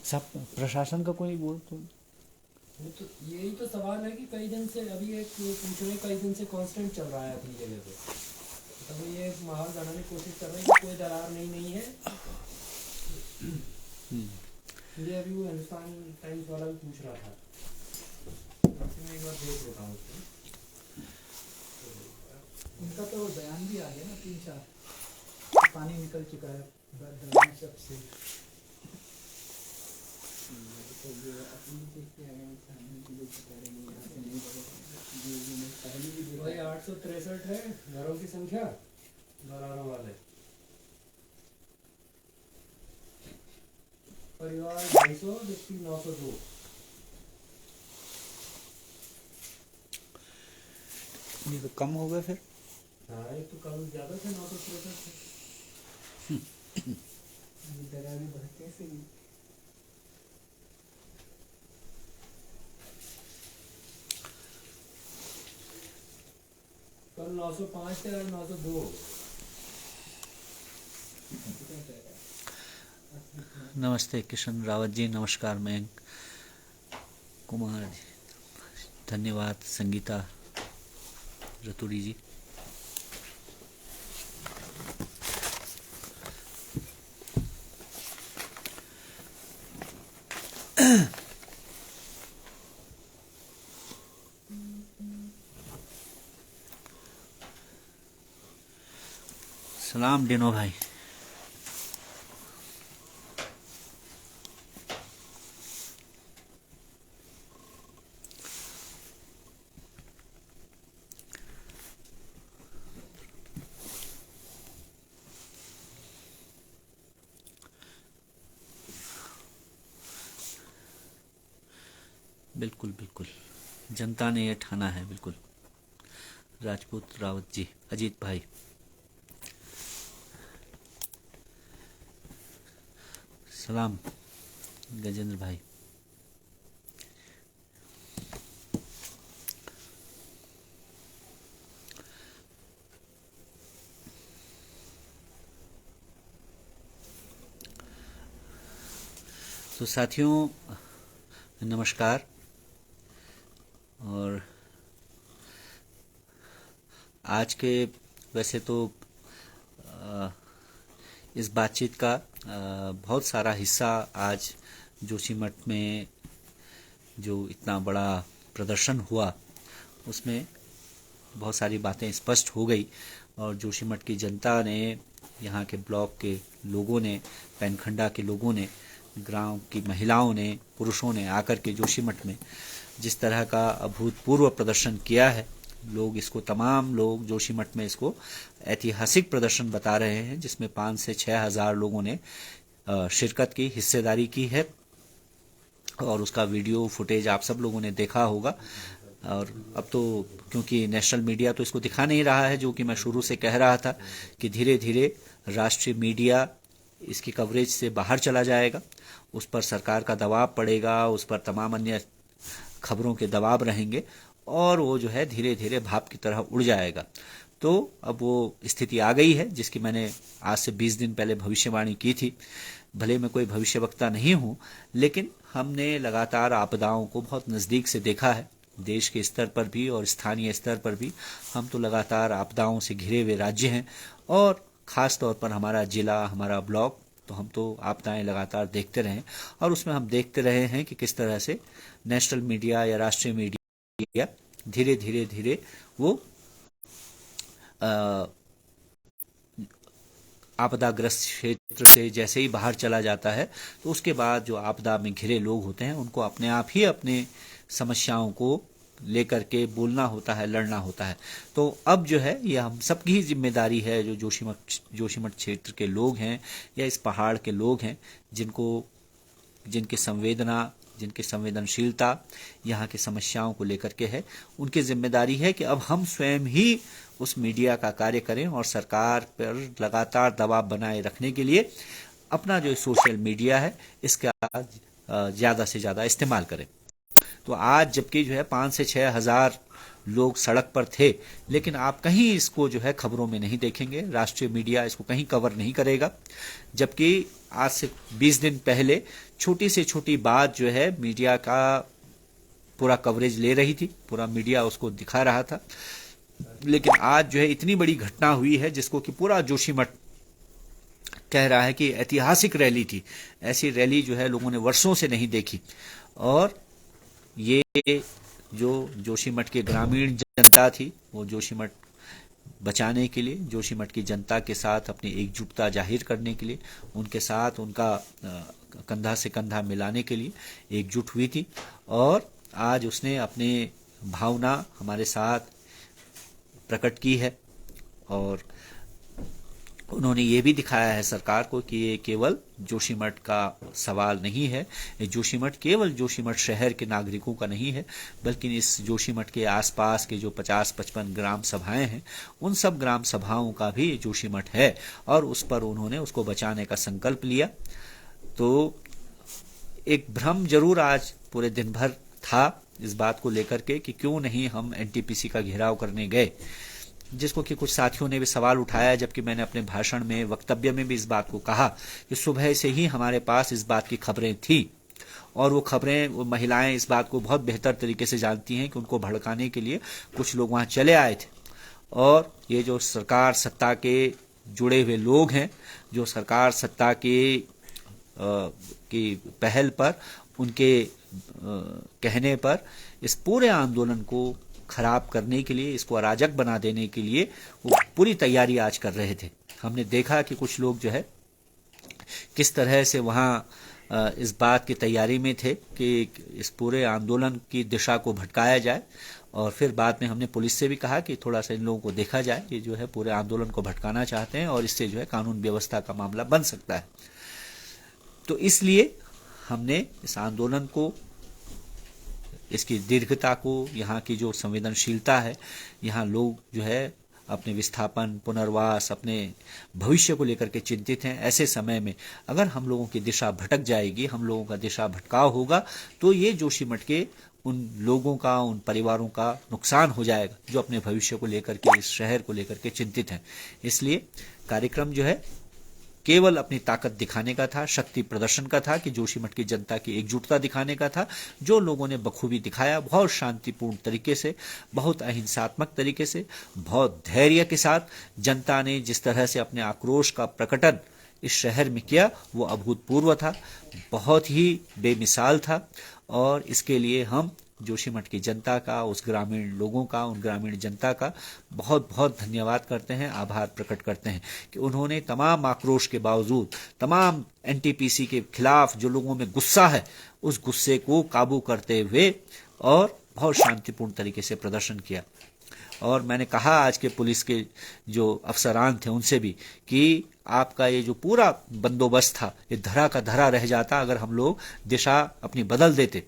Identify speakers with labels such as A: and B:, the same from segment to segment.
A: सब प्रशासन का कोई बोल तो।
B: तो यही तो सवाल है कि कई दिन से अभी एक पूछ रहे, कई दिन से कांस्टेंट चल रहा है अपनी जगह पे। तो ये माहौल बनाने की कोशिश कर रहे हैं कि कोई दरार नहीं है। मुझे अभी वो हिंदुस्तान टाइम्स वाला भी पूछ रहा था, मैं एक बार देख लेता हूँ उसको।
C: उनका तो बयान भी आ गया ना, 3-4 पानी निकल चुका है दलदल सबसे। तो ये अपनी देखते हैं सामने की जो बता रहे हैं यहाँ से नहीं बनेगा, जो मैंने पहले भी देखा
B: वही
C: है।
B: 863 है घरों की संख्या दरारों वाले, परिवार 250, व्यक्ति 902।
A: ये तो कम हो गए फिर।
B: हाँ ये तो कल ज़्यादा थे, 963 थे।
C: ये दरारें बढ़ते से ही।
B: कल 905 थे, आज 902 हो गए।
A: नमस्ते किशन रावत जी, नमस्कार मयंक कुमार जी, धन्यवाद संगीता रतुड़ी जी। सलाम डिनो भाई। बिल्कुल बिल्कुल, जनता ने ये ठाना है बिल्कुल। राजपूत रावत जी, अजीत भाई, सलाम गजेंद्र भाई। तो साथियों नमस्कार। और आज के वैसे तो अ, इस बातचीत का बहुत सारा हिस्सा आज जोशीमठ में जो इतना बड़ा प्रदर्शन हुआ उसमें बहुत सारी बातें स्पष्ट हो गई। और जोशीमठ की जनता ने, यहाँ के ब्लॉक के लोगों ने, पैनखंडा के लोगों ने, गांव की महिलाओं ने, पुरुषों ने आकर के जोशीमठ में जिस तरह का अभूतपूर्व प्रदर्शन किया है, लोग इसको, तमाम लोग जोशीमठ में इसको ऐतिहासिक प्रदर्शन बता रहे हैं, जिसमें 5 से 6 हज़ार लोगों ने शिरकत की, हिस्सेदारी की है। और उसका वीडियो फुटेज आप सब लोगों ने देखा होगा। और अब तो क्योंकि नेशनल मीडिया तो इसको दिखा नहीं रहा है, जो कि मैं शुरू से कह रहा था कि धीरे धीरे राष्ट्रीय मीडिया इसकी कवरेज से बाहर चला जाएगा, उस पर सरकार का दबाव पड़ेगा, उस पर तमाम अन्य खबरों के दबाव रहेंगे और वो जो है धीरे धीरे भाप की तरह उड़ जाएगा। तो अब वो स्थिति आ गई है जिसकी मैंने आज से 20 दिन पहले भविष्यवाणी की थी। भले मैं कोई भविष्यवक्ता नहीं हूँ, लेकिन हमने लगातार आपदाओं को बहुत नज़दीक से देखा है, देश के स्तर पर भी और स्थानीय स्तर पर भी। हम तो लगातार आपदाओं से घिरे हुए राज्य हैं और ख़ास तौर पर हमारा जिला, हमारा ब्लॉक, तो हम तो आपदाएं लगातार देखते रहे और उसमें हम देखते रहे हैं कि किस तरह से नेशनल मीडिया या राष्ट्रीय मीडिया धीरे धीरे धीरे वो आपदाग्रस्त क्षेत्र से जैसे ही बाहर चला जाता है, तो उसके बाद जो आपदा में घिरे लोग होते हैं उनको अपने आप ही अपने समस्याओं को लेकर के बोलना होता है, लड़ना होता है। तो अब जो है ये हम सबकी ही जिम्मेदारी है, जो जोशीमठ क्षेत्र के लोग हैं या इस पहाड़ के लोग हैं, जिनकी संवेदना, जिनकी संवेदनशीलता यहाँ की समस्याओं को लेकर के है, उनकी जिम्मेदारी है कि अब हम स्वयं ही उस मीडिया का कार्य करें और सरकार पर लगातार दबाव बनाए रखने के लिए अपना जो सोशल मीडिया है इसका ज़्यादा से ज़्यादा इस्तेमाल करें। तो आज जबकि जो है 5 से 6 हज़ार लोग सड़क पर थे, लेकिन आप कहीं इसको जो है खबरों में नहीं देखेंगे, राष्ट्रीय मीडिया इसको कहीं कवर नहीं करेगा। जबकि आज से 20 दिन पहले छोटी से छोटी बात जो है मीडिया का पूरा कवरेज ले रही थी, पूरा मीडिया उसको दिखा रहा था। लेकिन आज जो है इतनी बड़ी घटना हुई है जिसको कि पूरा जोशीमठ कह रहा है कि ऐतिहासिक रैली थी। ऐसी रैली जो है लोगों ने वर्षों से नहीं देखी। और ये जो जोशीमठ के ग्रामीण जनता थी, वो जोशीमठ बचाने के लिए, जोशीमठ की जनता के साथ अपनी एकजुटता जाहिर करने के लिए, उनके साथ उनका कंधा से कंधा मिलाने के लिए एकजुट हुई थी। और आज उसने अपने भावना हमारे साथ प्रकट की है। और उन्होंने ये भी दिखाया है सरकार को कि ये केवल जोशीमठ का सवाल नहीं है, ये जोशीमठ केवल जोशीमठ शहर के नागरिकों का नहीं है, बल्कि इस जोशीमठ के आसपास के जो 50-55 ग्राम सभाएं हैं, उन सब ग्राम सभाओं का भी जोशीमठ है। और उस पर उन्होंने उसको बचाने का संकल्प लिया। तो एक भ्रम जरूर आज पूरे दिन भर था इस बात को लेकर के कि क्यों नहीं हम एनटीपीसी का घेराव करने गए, जिसको कि कुछ साथियों ने भी सवाल उठाया। जबकि मैंने अपने भाषण में, वक्तव्य में भी इस बात को कहा कि सुबह से ही हमारे पास इस बात की खबरें थी। और वो खबरें, वो महिलाएं इस बात को बहुत बेहतर तरीके से जानती हैं कि उनको भड़काने के लिए कुछ लोग वहां चले आए थे। और ये जो सरकार सत्ता के जुड़े हुए लोग हैं, जो सरकार सत्ता की पहल पर, उनके कहने पर इस पूरे आंदोलन को खराब करने के लिए, इसको अराजक बना देने के लिए वो पूरी तैयारी आज कर रहे थे। हमने देखा कि कुछ लोग जो है किस तरह से वहां इस बात की तैयारी में थे कि इस पूरे आंदोलन की दिशा को भटकाया जाए। और फिर बाद में हमने पुलिस से भी कहा कि थोड़ा सा इन लोगों को देखा जाए, ये जो है पूरे आंदोलन को भटकाना चाहते हैं और इससे जो है कानून व्यवस्था का मामला बन सकता है। तो इसलिए हमने इस आंदोलन को, इसकी दीर्घता को, यहाँ की जो संवेदनशीलता है, यहाँ लोग जो है अपने विस्थापन, पुनर्वास, अपने भविष्य को लेकर के चिंतित हैं। ऐसे समय में अगर हम लोगों की दिशा भटक जाएगी, हम लोगों का दिशा भटकाव होगा, तो ये जोशीमठ के उन लोगों का, उन परिवारों का नुकसान हो जाएगा जो अपने भविष्य को लेकर के, इस शहर को लेकर के चिंतित हैं। इसलिए कार्यक्रम जो है केवल अपनी ताकत दिखाने का था, शक्ति प्रदर्शन का था, कि जोशीमठ की जनता की एकजुटता दिखाने का था, जो लोगों ने बखूबी दिखाया। बहुत शांतिपूर्ण तरीके से, बहुत अहिंसात्मक तरीके से, बहुत धैर्य के साथ जनता ने जिस तरह से अपने आक्रोश का प्रकटन इस शहर में किया, वो अभूतपूर्व था, बहुत ही बेमिसाल था। और इसके लिए हम जोशीमठ की जनता का, उस ग्रामीण लोगों का, उन ग्रामीण जनता का बहुत बहुत धन्यवाद करते हैं, आभार प्रकट करते हैं कि उन्होंने तमाम आक्रोश के बावजूद, तमाम एनटीपीसी के खिलाफ जो लोगों में गुस्सा है, उस गुस्से को काबू करते हुए और बहुत शांतिपूर्ण तरीके से प्रदर्शन किया। और मैंने कहा आज के पुलिस के जो अफसरान थे उनसे भी कि आपका ये जो पूरा बंदोबस्त था, ये धरा का धरा रह जाता अगर हम लोग दिशा अपनी बदल देते।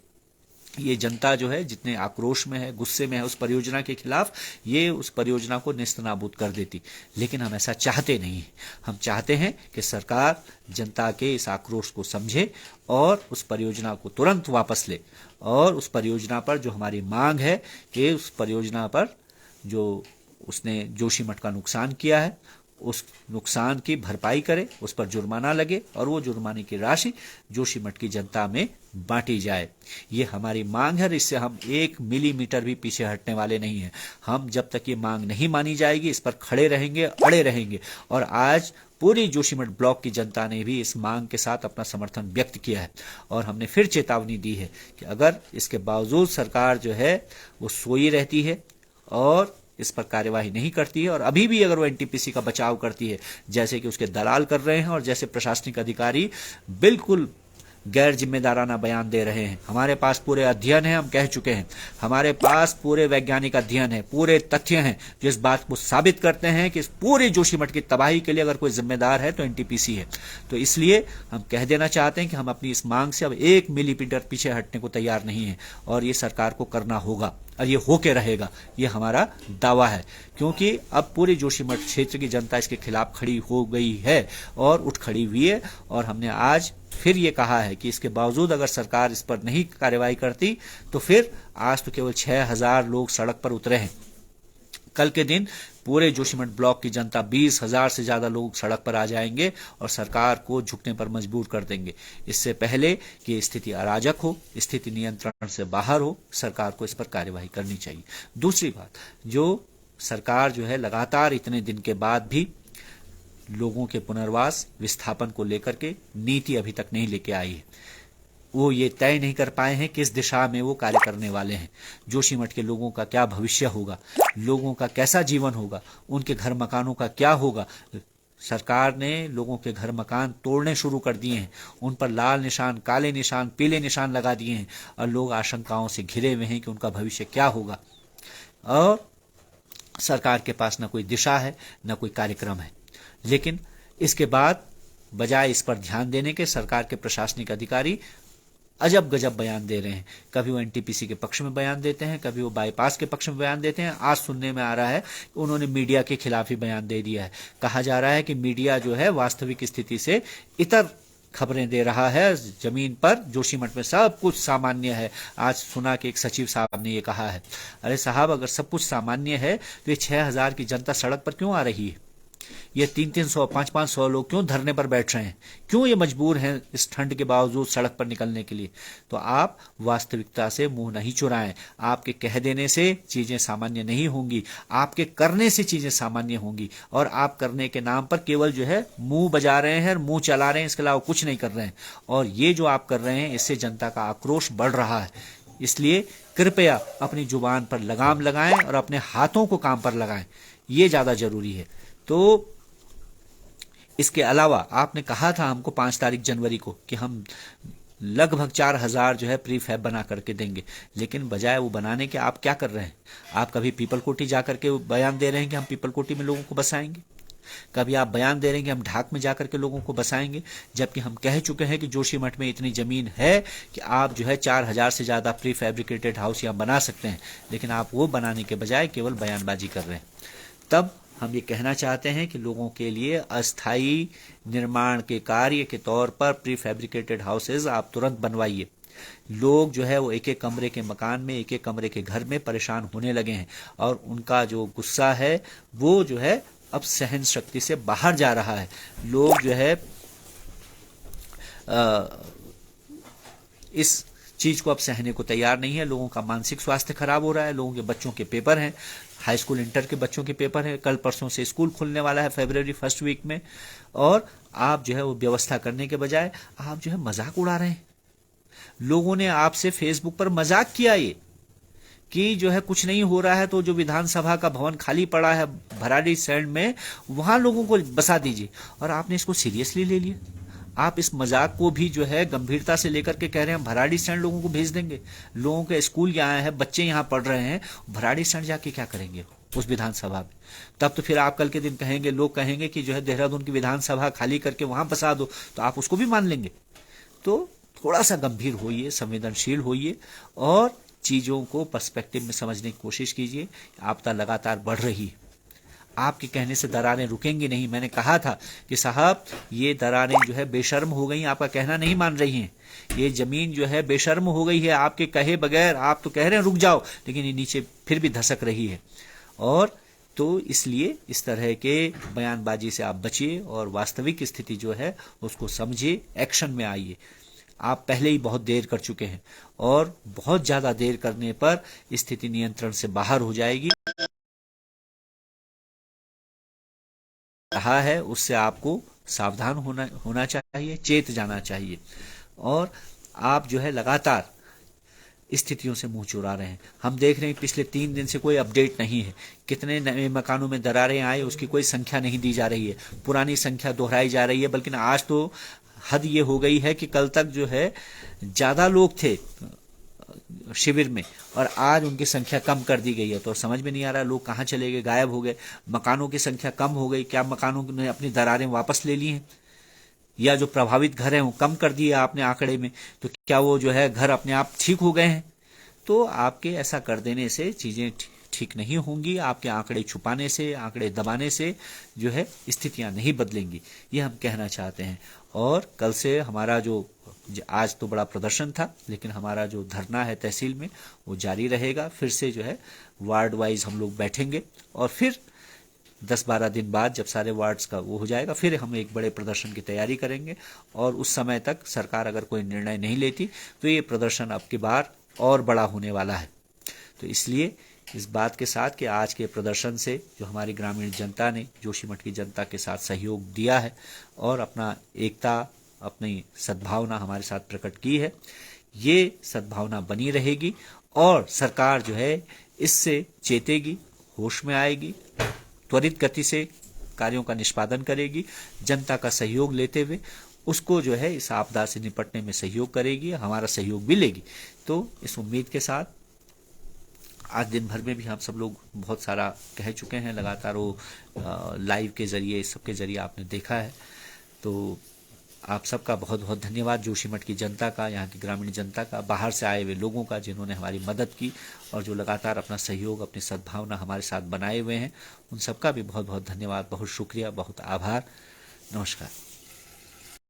A: ये जनता जो है जितने आक्रोश में है, गुस्से में है उस परियोजना के खिलाफ, ये उस परियोजना को नेस्तनाबूद कर देती। लेकिन हम ऐसा चाहते नहीं हैं। हम चाहते हैं कि सरकार जनता के इस आक्रोश को समझे और उस परियोजना को तुरंत वापस ले। और उस परियोजना पर जो हमारी मांग है कि उस परियोजना पर जो उसने जोशीमठ का नुकसान किया है, उस नुकसान की भरपाई करे, उस पर जुर्माना लगे और वो जुर्माने की राशि जोशीमठ की जनता में बांटी जाए। ये हमारी मांग है और इससे हम 1 मिलीमीटर भी पीछे हटने वाले नहीं हैं। हम जब तक ये मांग नहीं मानी जाएगी, इस पर खड़े रहेंगे, अड़े रहेंगे। और आज पूरी जोशीमठ ब्लॉक की जनता ने भी इस मांग के साथ अपना समर्थन व्यक्त किया है। और हमने फिर चेतावनी दी है कि अगर इसके बावजूद सरकार जो है वो सोई रहती है और इस पर कार्यवाही नहीं करती है, और अभी भी अगर वो एनटीपीसी का बचाव करती है, जैसे कि उसके दलाल कर रहे हैं और जैसे प्रशासनिक अधिकारी बिल्कुल गैर जिम्मेदाराना बयान दे रहे हैं। हमारे पास पूरे अध्ययन है, हम कह चुके हैं, हमारे पास पूरे वैज्ञानिक अध्ययन है, पूरे तथ्य हैं जो इस बात को साबित करते हैं कि इस पूरे जोशीमठ की तबाही के लिए अगर कोई जिम्मेदार है तो एनटीपीसी है। तो इसलिए हम कह देना चाहते हैं कि हम अपनी इस मांग से अब 1 मिलीमीटर पीछे हटने को तैयार नहीं है और ये सरकार को करना होगा और ये होके रहेगा, ये हमारा दावा है। क्योंकि अब पूरे जोशीमठ क्षेत्र की जनता इसके खिलाफ खड़ी हो गई है और उठ खड़ी हुई है। और हमने आज फिर ये कहा है कि इसके बावजूद अगर सरकार इस पर नहीं कार्रवाई करती तो फिर आज तो केवल 6,000 लोग सड़क पर उतरे हैं। कल के दिन पूरे जोशीमठ ब्लॉक की जनता 20,000 से ज्यादा लोग सड़क पर आ जाएंगे और सरकार को झुकने पर मजबूर कर देंगे। इससे पहले कि स्थिति अराजक हो, स्थिति नियंत्रण से बाहर हो, सरकार को इस पर कार्यवाही करनी चाहिए। दूसरी बात, जो सरकार जो है लगातार इतने दिन के बाद भी लोगों के पुनर्वास विस्थापन को लेकर के नीति अभी तक नहीं लेके आई है। वो ये तय नहीं कर पाए हैं किस दिशा में वो कार्य करने वाले हैं। जोशीमठ के लोगों का क्या भविष्य होगा, लोगों का कैसा जीवन होगा, उनके घर मकानों का क्या होगा। सरकार ने लोगों के घर मकान तोड़ने शुरू कर दिए हैं, उन पर लाल निशान, काले निशान, पीले निशान लगा दिए हैं और लोग आशंकाओं से घिरे हुए हैं कि उनका भविष्य क्या होगा। और सरकार के पास न कोई दिशा है, न कोई कार्यक्रम है। लेकिन इसके बाद बजाय इस पर ध्यान देने के सरकार के प्रशासनिक अधिकारी अजब गजब बयान दे रहे हैं। कभी वो एनटीपीसी के पक्ष में बयान देते हैं, कभी वो बाईपास के पक्ष में बयान देते हैं। आज सुनने में आ रहा है कि उन्होंने मीडिया के खिलाफ ही बयान दे दिया है। कहा जा रहा है कि मीडिया जो है वास्तविक स्थिति से इतर खबरें दे रहा है। जमीन पर जोशीमठ में सब कुछ सामान्य है। आज सुना कि एक सचिव साहब ने ये कहा है। अरे साहब, अगर सब कुछ सामान्य है तो ये 6,000 की जनता सड़क पर क्यों आ रही है? ये 300-300, 500-500 लोग क्यों धरने पर बैठ रहे हैं? क्यों ये मजबूर हैं इस ठंड के बावजूद सड़क पर निकलने के लिए? तो आप वास्तविकता से मुंह नहीं चुराएं। आपके कह देने से चीजें सामान्य नहीं होंगी, आपके करने से चीजें सामान्य होंगी। और आप करने के नाम पर केवल जो है मुंह बजा रहे हैं, मुंह चला रहे हैं, इसके अलावा कुछ नहीं कर रहे हैं। और ये जो आप कर रहे हैं इससे जनता का आक्रोश बढ़ रहा है। इसलिए कृपया अपनी जुबान पर लगाम लगाएं और अपने हाथों को काम पर लगाएं, ये ज्यादा जरूरी है। तो इसके अलावा आपने कहा था हमको 5 तारीख जनवरी को कि हम लगभग 4,000 जो है प्री फैब बना करके देंगे, लेकिन बजाय वो बनाने के आप क्या कर रहे हैं? आप कभी पीपल कोटी जाकर के बयान दे रहे हैं कि हम पीपल कोटी में लोगों को बसाएंगे, कभी आप बयान दे रहे हैं कि हम ढाक में जाकर के लोगों को बसाएंगे, जबकि हम कह चुके हैं कि जोशीमठ में इतनी जमीन है कि आप जो है 4,000 से ज्यादा प्री फैब्रिकेटेड हाउस यहाँ बना सकते हैं। लेकिन आप वो बनाने के बजाय केवल बयानबाजी कर रहे हैं। तब हम ये कहना चाहते हैं कि लोगों के लिए अस्थायी निर्माण के कार्य के तौर पर प्री फैब्रिकेटेड हाउसेज आप तुरंत बनवाइए। लोग जो है वो एक एक कमरे के मकान में, एक एक कमरे के घर में परेशान होने लगे हैं और उनका जो गुस्सा है वो जो है अब सहन शक्ति से बाहर जा रहा है। लोग जो है इस चीज को अब सहने को तैयार नहीं है। लोगों का मानसिक स्वास्थ्य खराब हो रहा है। लोगों के बच्चों के पेपर हैं, हाई स्कूल इंटर के बच्चों के पेपर हैं। कल परसों से स्कूल खुलने वाला है, फरवरी फर्स्ट वीक में। और आप जो है वो व्यवस्था करने के बजाय आप जो है मजाक उड़ा रहे हैं। लोगों ने आपसे फेसबुक पर मजाक किया ये कि जो है कुछ नहीं हो रहा है तो जो विधानसभा का भवन खाली पड़ा है भराड़ी सैंड में, वहां लोगों को बसा दीजिए। और आपने इसको सीरियसली ले लिया। आप इस मजाक को भी जो है गंभीरता से लेकर के कह रहे हैं भराड़ी स्टैंड लोगों को भेज देंगे। लोगों के स्कूल यहाँ है, बच्चे यहाँ पढ़ रहे हैं, भराड़ी स्टैंड जाके क्या करेंगे उस विधानसभा में? तब तो फिर आप कल के दिन कहेंगे, लोग कहेंगे कि जो है देहरादून की विधानसभा खाली करके वहां बसा दो, तो आप उसको भी मान लेंगे। तो थोड़ा सा गंभीर होइए, संवेदनशील होइए और चीजों को पर्सपेक्टिव में समझने की कोशिश कीजिए। आपदा लगातार बढ़ रही है, आपके कहने से दरारें रुकेंगी नहीं। मैंने कहा था कि साहब ये दरारें जो है बेशर्म हो गई, आपका कहना नहीं मान रही हैं। ये जमीन जो है बेशर्म हो गई है आपके कहे बगैर। आप तो कह रहे हैं रुक जाओ, लेकिन ये नीचे फिर भी धसक रही है। और तो इसलिए इस तरह के बयानबाजी से आप बचिए और वास्तविक स्थिति जो है उसको समझिए, एक्शन में आइए। आप पहले ही बहुत देर कर चुके हैं और बहुत ज्यादा देर करने पर स्थिति नियंत्रण से बाहर हो जाएगी। कहा है उससे आपको सावधान होना चाहिए, चेत जाना चाहिए। और आप जो है लगातार स्थितियों से मुंह चुरा रहे हैं। हम देख रहे हैं पिछले 3 दिन से कोई अपडेट नहीं है। कितने नए मकानों में दरारें आए उसकी कोई संख्या नहीं दी जा रही है, पुरानी संख्या दोहराई जा रही है। बल्कि आज तो हद ये हो गई है कि कल तक जो है ज्यादा लोग थे शिविर में और आज उनकी संख्या कम कर दी गई है। तो समझ में नहीं आ रहा लोग कहाँ चले गए, गायब हो गए। मकानों की संख्या कम हो गई, क्या मकानों ने अपनी दरारें वापस ले ली हैं? या जो प्रभावित घर हैं वो कम कर दिए आपने आंकड़े में, तो क्या वो जो है घर अपने आप ठीक हो गए हैं? तो आपके ऐसा कर देने से चीजें ठीक नहीं होंगी, आपके आंकड़े छुपाने से, आंकड़े दबाने से जो है स्थितियां नहीं बदलेंगी, ये हम कहना चाहते हैं। और कल से हमारा जो आज तो बड़ा प्रदर्शन था, लेकिन हमारा जो धरना है तहसील में वो जारी रहेगा। फिर से जो है वार्ड वाइज हम लोग बैठेंगे और फिर 10-12 दिन बाद जब सारे वार्ड्स का वो हो जाएगा, फिर हम एक बड़े प्रदर्शन की तैयारी करेंगे। और उस समय तक सरकार अगर कोई निर्णय नहीं लेती तो ये प्रदर्शन अब की बार और बड़ा होने वाला है। तो इसलिए इस बात के साथ कि आज के प्रदर्शन से जो हमारी ग्रामीण जनता ने जोशीमठ की जनता के साथ सहयोग दिया है और अपना एकता, अपनी सद्भावना हमारे साथ प्रकट की है, ये सद्भावना बनी रहेगी और सरकार जो है इससे चेतेगी, होश में आएगी, त्वरित गति से कार्यों का निष्पादन करेगी, जनता का सहयोग लेते हुए उसको जो है इस आपदा से निपटने में सहयोग करेगी, हमारा सहयोग भी लेगी। तो इस उम्मीद के साथ आज दिन भर में भी हम सब लोग बहुत सारा कह चुके हैं, लगातार वो लाइव के जरिए, इस सब के जरिए आपने देखा है। तो आप सबका बहुत बहुत धन्यवाद, जोशीमठ की जनता का, यहाँ की ग्रामीण जनता का, बाहर से आए हुए लोगों का जिन्होंने हमारी मदद की और जो लगातार अपना सहयोग, अपनी सद्भावना हमारे साथ बनाए हुए हैं, उन सबका भी बहुत बहुत धन्यवाद, बहुत शुक्रिया, बहुत आभार। नमस्कार।